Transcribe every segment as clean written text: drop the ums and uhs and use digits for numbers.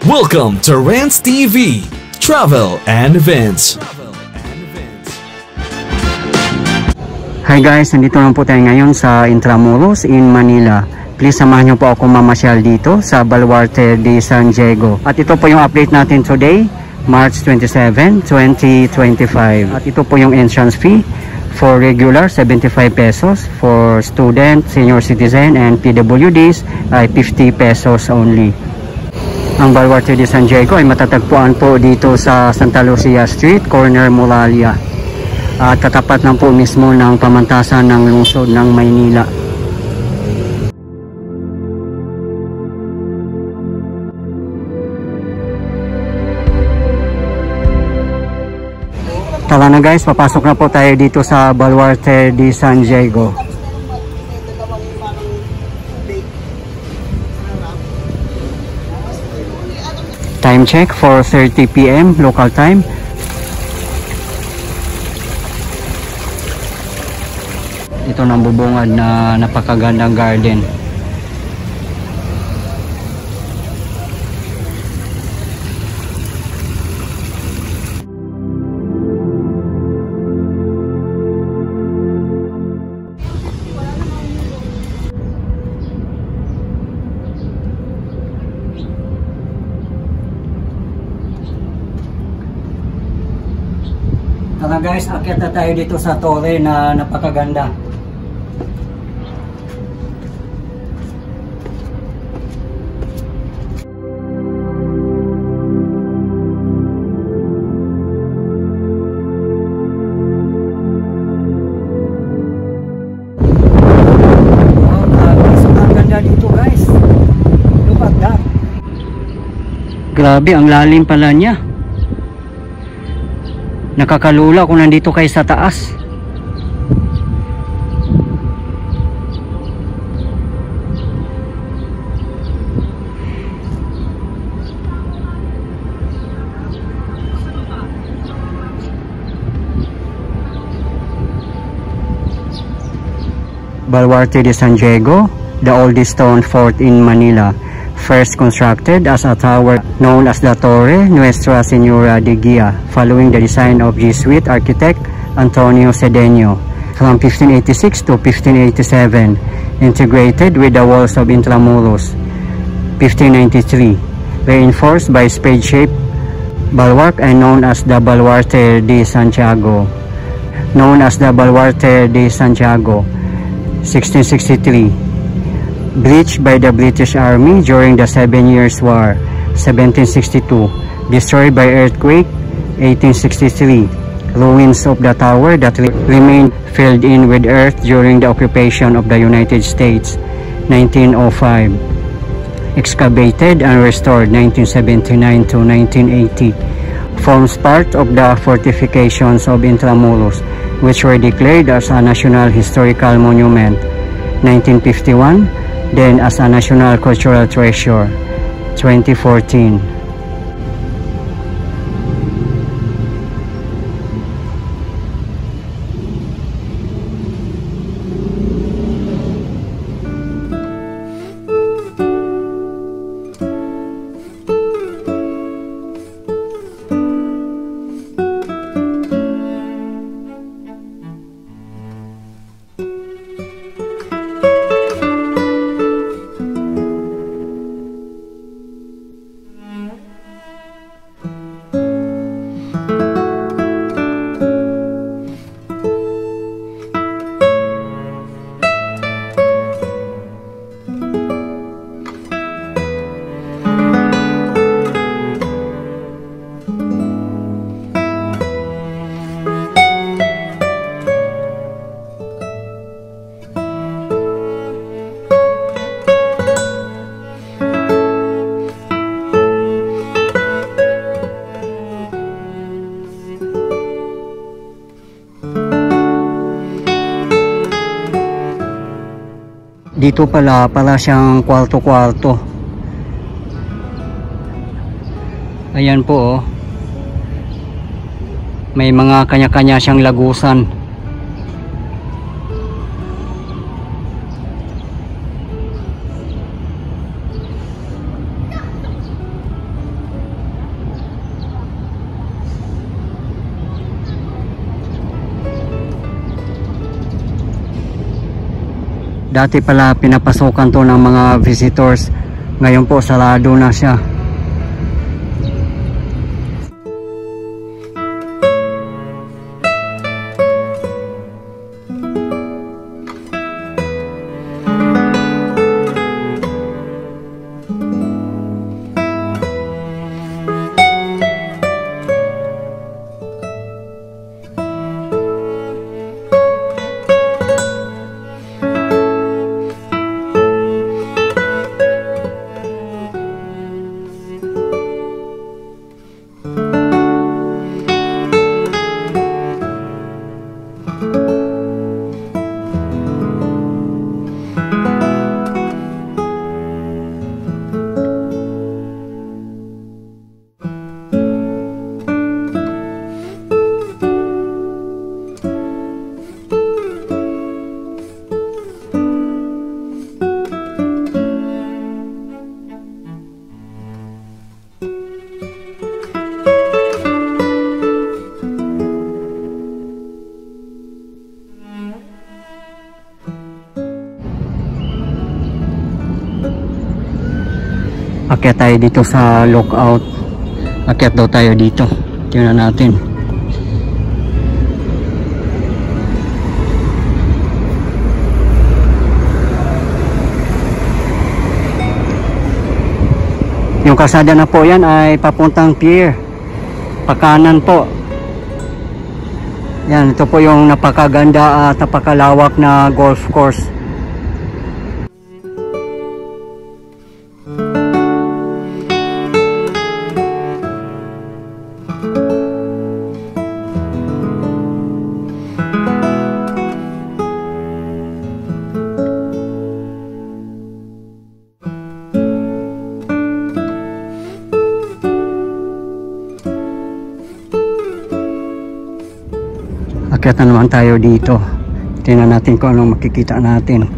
Welcome to Rants TV, Travel and Events. Hi guys, nandito lang po tayo ngayon sa Intramuros in Manila. Please samahan niyo po ako mamasyal dito sa Baluarte de San Diego. At ito po yung update natin today, March 27, 2025. At ito po yung entrance fee for regular 75 pesos, for student, senior citizen and PWDs ay 50 pesos only. Ang Baluarte de San Diego ay matatagpuan po dito sa Santa Lucia Street, corner Muralia. At katapat lang po mismo ng pamantasan ng lungsod ng Maynila. Tara na guys, papasok na po tayo dito sa Baluarte de San Diego. Time check, 4:30 PM local time. Ito nang bubungad na napakagandang garden. Tara guys, akyat na tayo dito sa tore na napakaganda. Ang ganda dito guys. Look at that. Grabe, ang lalim pala niya. Nakakalula kung nandito kayo sa taas. Baluarte de San Diego, the oldest stone fort in Manila, first constructed as a tower known as the Torre Nuestra Señora de Guia, following the design of Jesuit architect Antonio Cedeño from 1586 to 1587, integrated with the walls of Intramuros. 1593, reinforced by spade-shaped bulwark and known as the Baluarte de Santiago. 1663, breached by the British Army during the 7 Years' War. 1762, destroyed by earthquake. 1863, ruins of the tower that remained filled in with earth during the occupation of the United States. 1905, excavated and restored. 1979 to 1980, forms part of the fortifications of Intramuros, which were declared as a National Historical Monument. 1951, then as a National Cultural Treasure. 2014. Dito pala siyang kwarto-kwarto. Ayan po oh. May mga kanya-kanya siyang lagusan. Dati pala pinapasokan to ng mga visitors. Ngayon po sarado na siya. Akyat tayo dito sa lookout. Akyat daw tayo dito. Tingnan natin. Yung kalsada na po yan ay papuntang pier. Pakanan po. Yan, ito po yung napakaganda at napakalawak na golf course. Akyat na naman tayo dito. Tingnan natin kung anong makikita natin.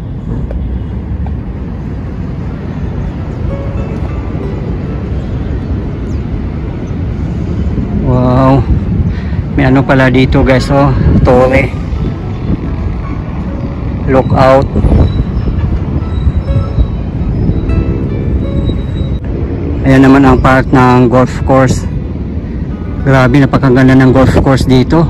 Wow. May ano pala dito guys, oh. Torre. Lookout. Ayan naman ang part ng golf course. Grabe, napakaganda ng golf course dito.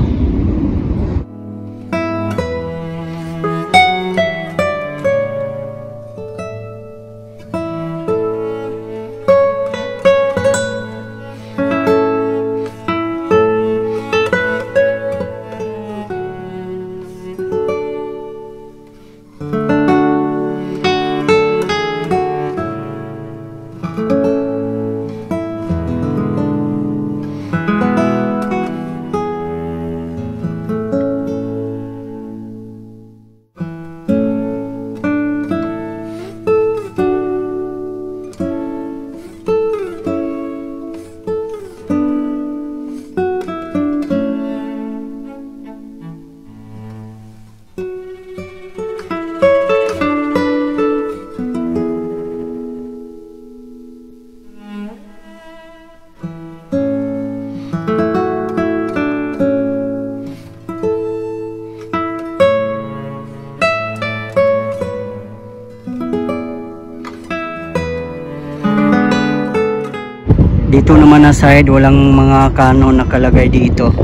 Dito naman na side, walang mga kanon nakalagay dito.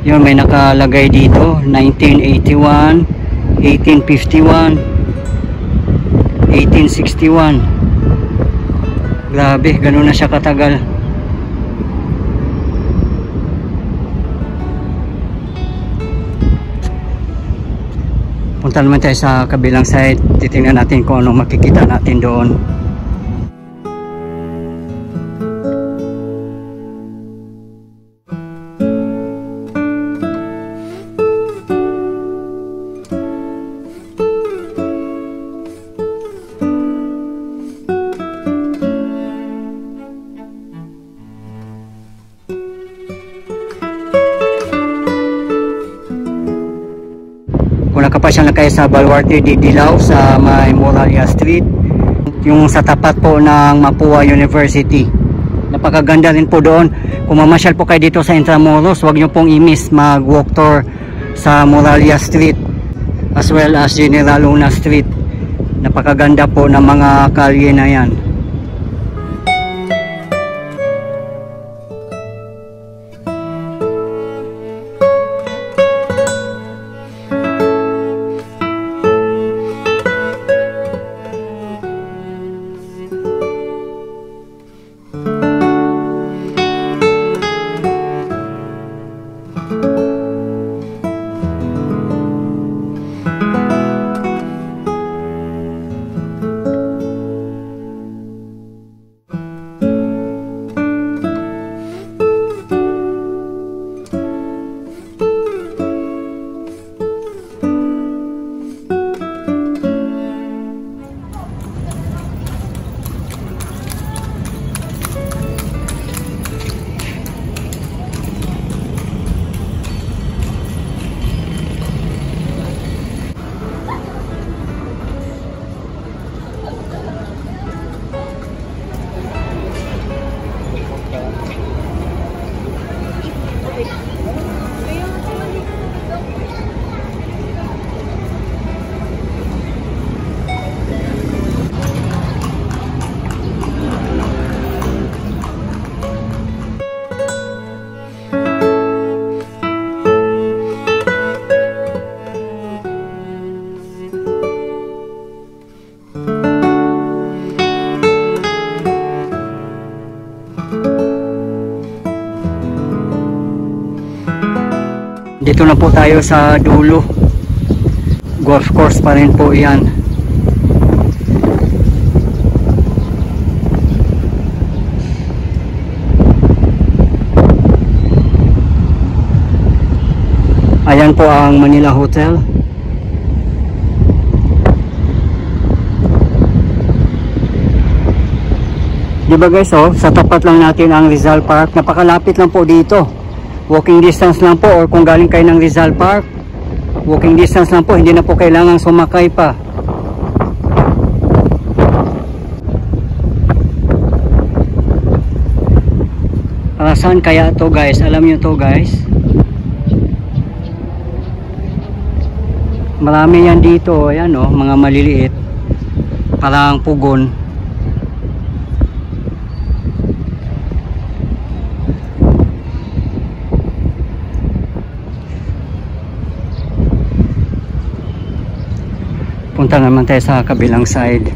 Yun, may nakalagay dito 1981, 1851, 1861. Grabe, ganun na siya katagal. Punta naman tayo sa kabilang side. Titingnan natin kung anong makikita natin doon. Kung nakapasyal na kayo sa Baluarte de Dilao sa may Moralia Street, yung sa tapat po ng Mapua University, napakaganda rin po doon. Kung mamasyal po kayo dito sa Intramuros, huwag nyo pong i-miss mag-walk tour sa Moralia Street. as well as General Luna Street. Napakaganda po ng mga kalye na yan. Dito na po tayo sa dulo. Golf course pa rin po yan. Ayan po ang Manila Hotel. Diba guys, oh, sa tapat lang natin ang Rizal Park. Napakalapit lang po dito. Walking distance lang po, or kung galing kayo ng Rizal Park, walking distance lang po, hindi na po kailangan sumakay pa. Para saan kaya to guys? Alam nyo to guys? Marami yan dito, ayan oh, mga maliliit, parang pugon. Punta naman tayo sa kabilang side.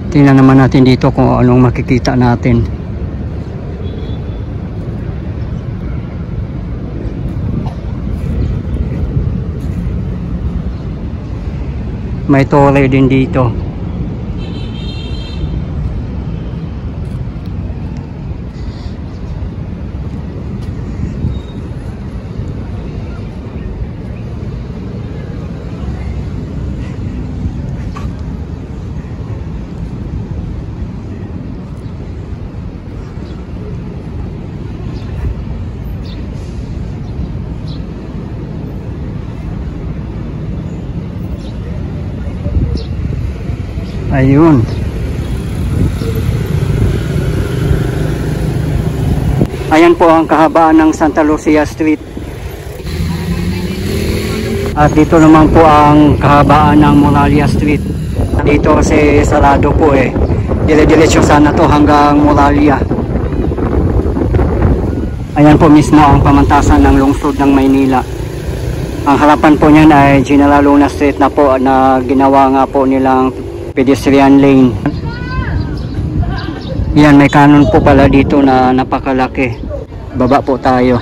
Tingnan naman natin dito kung anong makikita natin. May tore din dito. Ayun. Ayan po ang kahabaan ng Santa Lucia Street. At dito naman po ang kahabaan ng Moralia Street. Dito kasi sarado po eh. Dire-diretso sana to hanggang Moralia. Ayan po mismo ang pamantasan ng lungsod ng Maynila. Ang harapan po niyan ay General Luna Street na po, na ginawa nga po nilang pedestrian lane. Yan, may kanon po pala dito na napakalaki. Baba po tayo.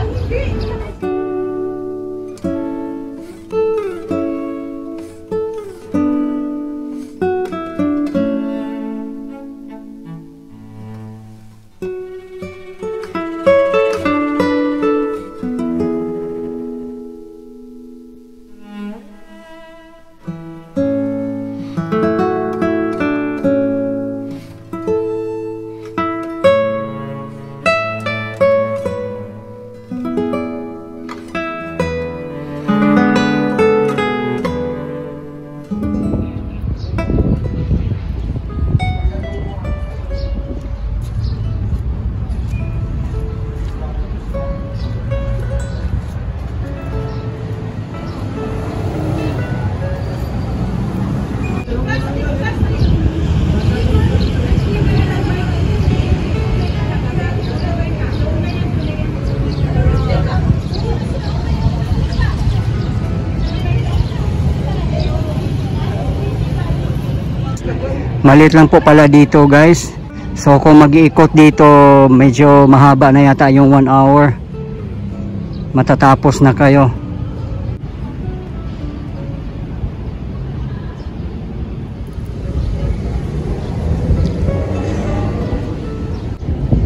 Maliit lang po pala dito guys. So kung mag-iikot dito, medyo mahaba na yata yung 1 hour. Matatapos na kayo.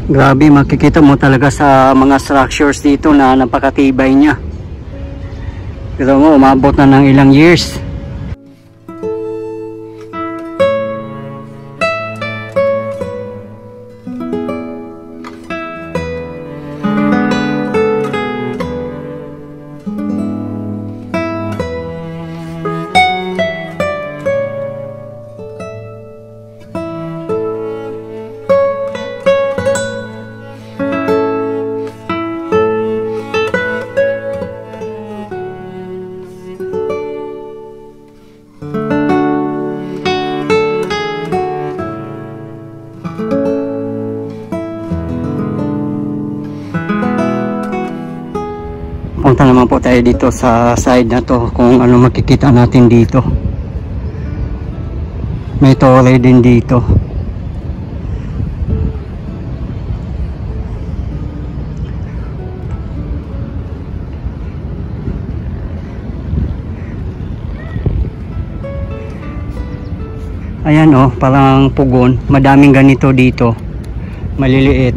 Grabe, makikita mo talaga sa mga structures dito na napakatibay niya. Pero mo, umabot na ng ilang years. Punta naman po tayo dito sa side na to kung ano makikita natin dito. May tore din dito. Ayan oh, parang pugon. Madaming ganito dito. Maliliit.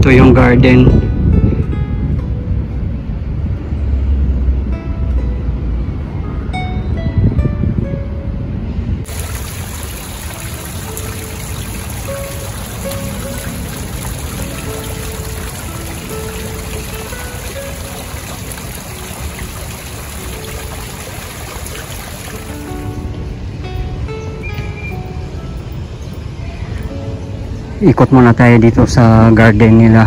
Ito yung garden. Ikot muna tayo dito sa garden nila.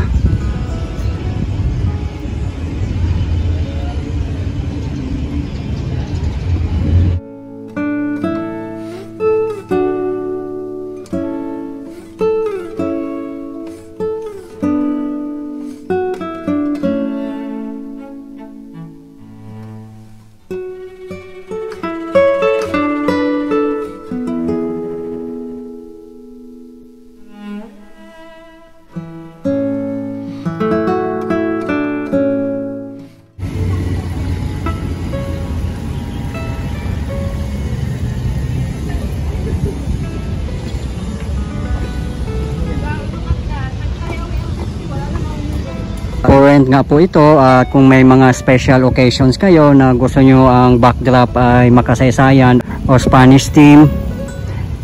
Rent nga po ito at kung may mga special occasions kayo na gusto nyo ang backdrop ay makasaysayan o Spanish theme,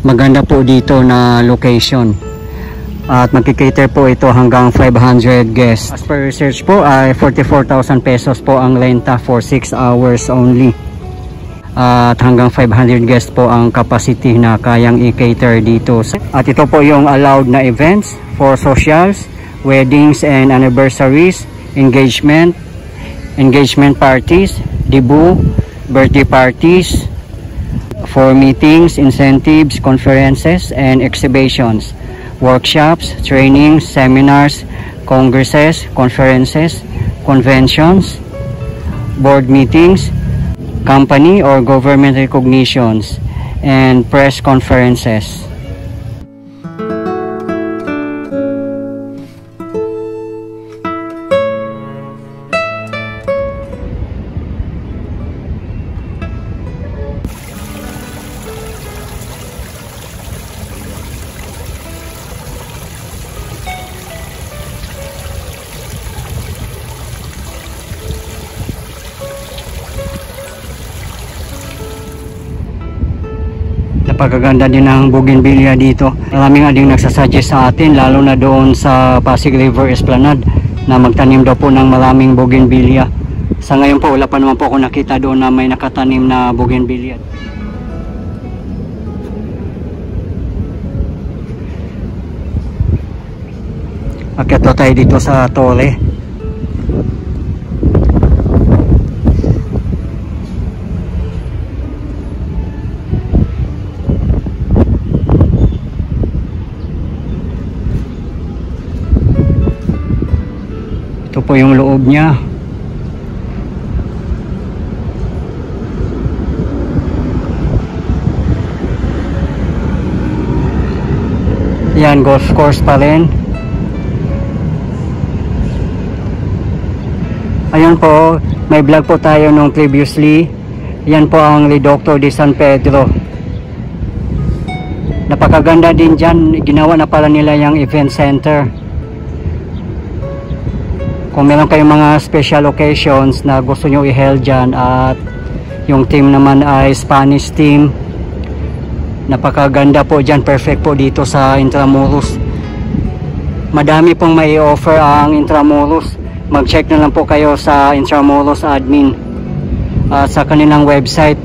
maganda po dito na location at magkikater po ito hanggang 500 guests. As per research po ay 44,000 pesos po ang renta for 6 hours only at hanggang 500 guests po ang capacity na kayang i-cater dito. At ito po yung allowed na events for socials, weddings and anniversaries, engagement parties, debut, birthday parties, for meetings, incentives, conferences and exhibitions, workshops, trainings, seminars, congresses, conferences, conventions, board meetings, company or government recognitions and press conferences. Napakaganda din ng bougainvillea dito. Maraming ading nagsasuggest sa atin, lalo na doon sa Pasig River Esplanade, na magtanim daw po ng maraming bougainvillea. Sa ngayon po, wala pa naman po ako nakita doon na may nakatanim na bougainvillea. Akyat tayo dito sa tore. po yung loob niya. Yan, golf course pa rin. Ayan po, may vlog po tayo nung previously. Yan po ang Reducto de San Pedro. Napakaganda din dyan. Ginawa na pala nila yung event center. Kung meron kayong mga special occasions na gusto nyo i-held dyan, at yung team naman ay Spanish team, napakaganda po dyan. Perfect po dito sa Intramuros. Madami pong may offer ang Intramuros. Mag-check na lang po kayo sa Intramuros admin at sa kanilang website.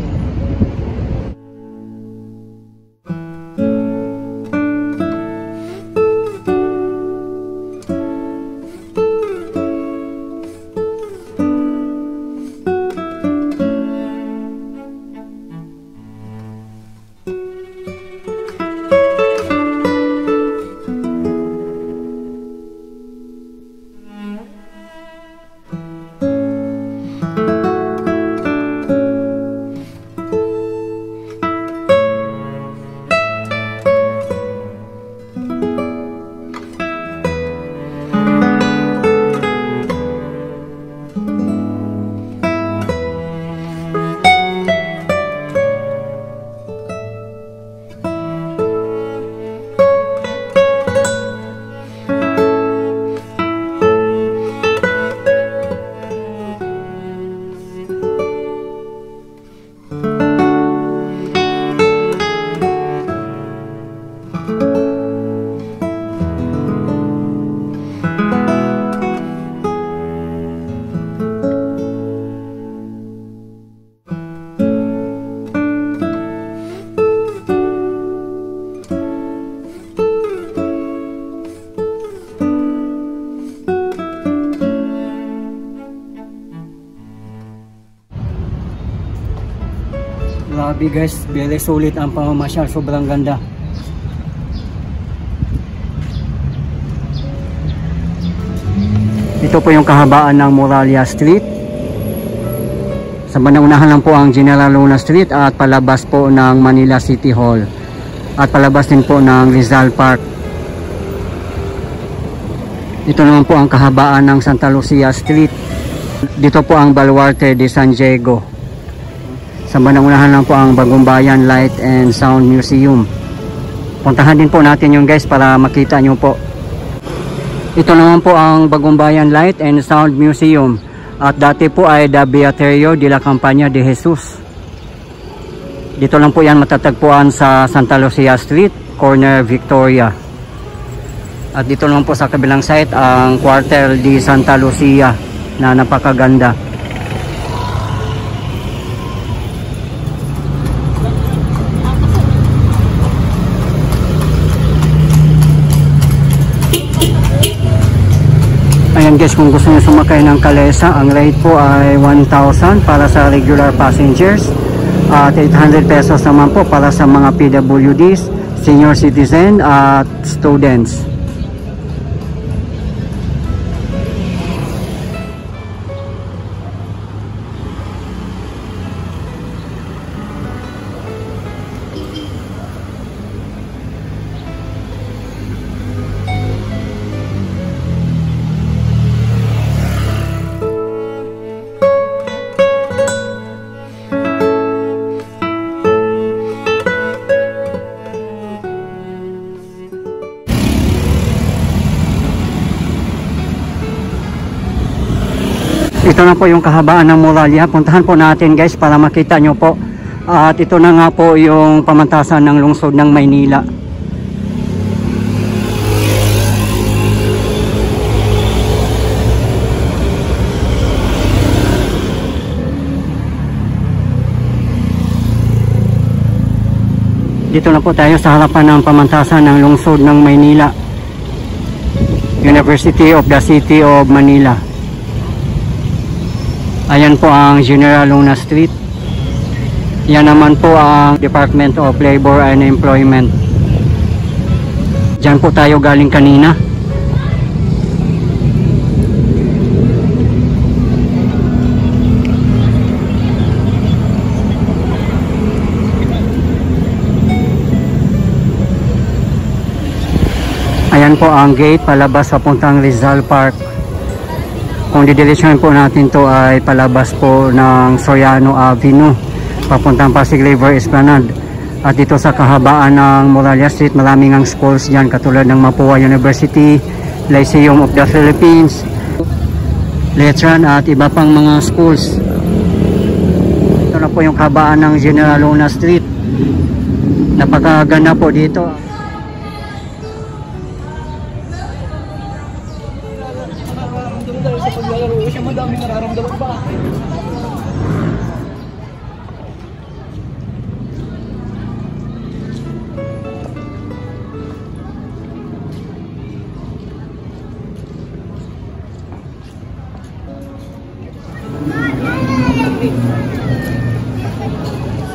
Grabe guys, very sulit ang pamamasyal, sobrang ganda. Ito po yung kahabaan ng Moralia Street. Sa bandang unahan lang po ang General Luna Street at palabas po ng Manila City Hall. At palabas din po ng Rizal Park. Ito naman po ang kahabaan ng Santa Lucia Street. Dito po ang Baluarte de San Diego. Sa bandang unahan lang po ang Bagumbayan Light and Sound Museum. Puntahan din po natin yun guys para makita nyo po. Ito naman po ang Bagumbayan Light and Sound Museum. At dati po ay The Beaterio de la Campaña de Jesus. Dito lang po yan matatagpuan sa Santa Lucia Street, corner Victoria. At dito naman po sa kabilang site ang Quartel de Santa Lucia na napakaganda. Ayan guys, kung gusto nyo sumakay ng Calesa, ang rate po ay 1,000 para sa regular passengers at 800 pesos naman po para sa mga PWDs, senior citizen at students. Ito na po yung kahabaan ng Moralia. Puntahan po natin guys para makita nyo po. At ito na nga po yung pamantasan ng lungsod ng Maynila. Dito na po tayo sa harapan ng pamantasan ng lungsod ng Maynila. University of the City of Manila. Ayan po ang General Luna Street. Yan naman po ang Department of Labor and Employment. Diyan po tayo galing kanina. Yan po ang gate palabas papuntang Rizal Park. Kung didiretsuhin po natin to ay palabas po ng Soriano Avenue papuntang Pasig River Esplanade. At dito sa kahabaan ng Moralia Street, maraming ang schools dyan katulad ng Mapua University, Lyceum of the Philippines, Letran at iba pang mga schools. Ito na po yung kahabaan ng General Luna Street. Napakaganda po dito. Sa paglalaro siya, madaming nararamdaman ba?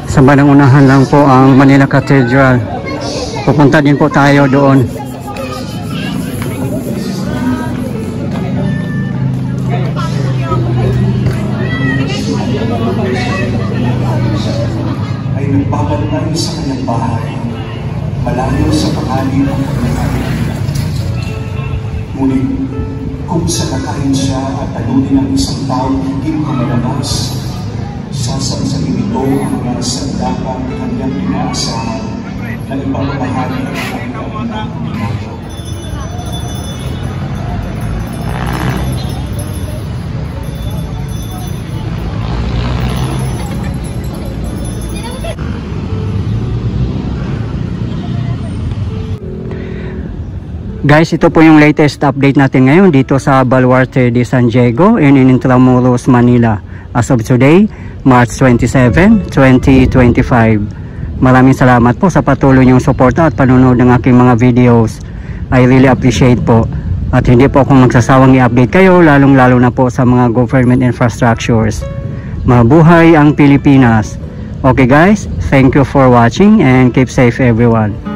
Sa bandang unahan lang po ang Manila Cathedral. Pupunta din po tayo doon. Ay nagbabalay sa kanyang bahay, malayo sa pangalim ng kanyang anak. Ngunit kung salakayin siya at talunin ang isang taong higit kumalabas, sasamsamin ito ang mga sandakang kanyang inaasahan na ipapamahali ang kanyang inago. Guys, ito po yung latest update natin ngayon dito sa Baluarte de San Diego in Intramuros, Manila. As of today, March 27, 2025. Maraming salamat po sa patuloy niyong suporta at panonood ng aking mga videos. I really appreciate po. At hindi po akong magsasawang i-update kayo, lalong-lalo na po sa mga government infrastructures. Mabuhay ang Pilipinas! Okay guys, thank you for watching and keep safe everyone.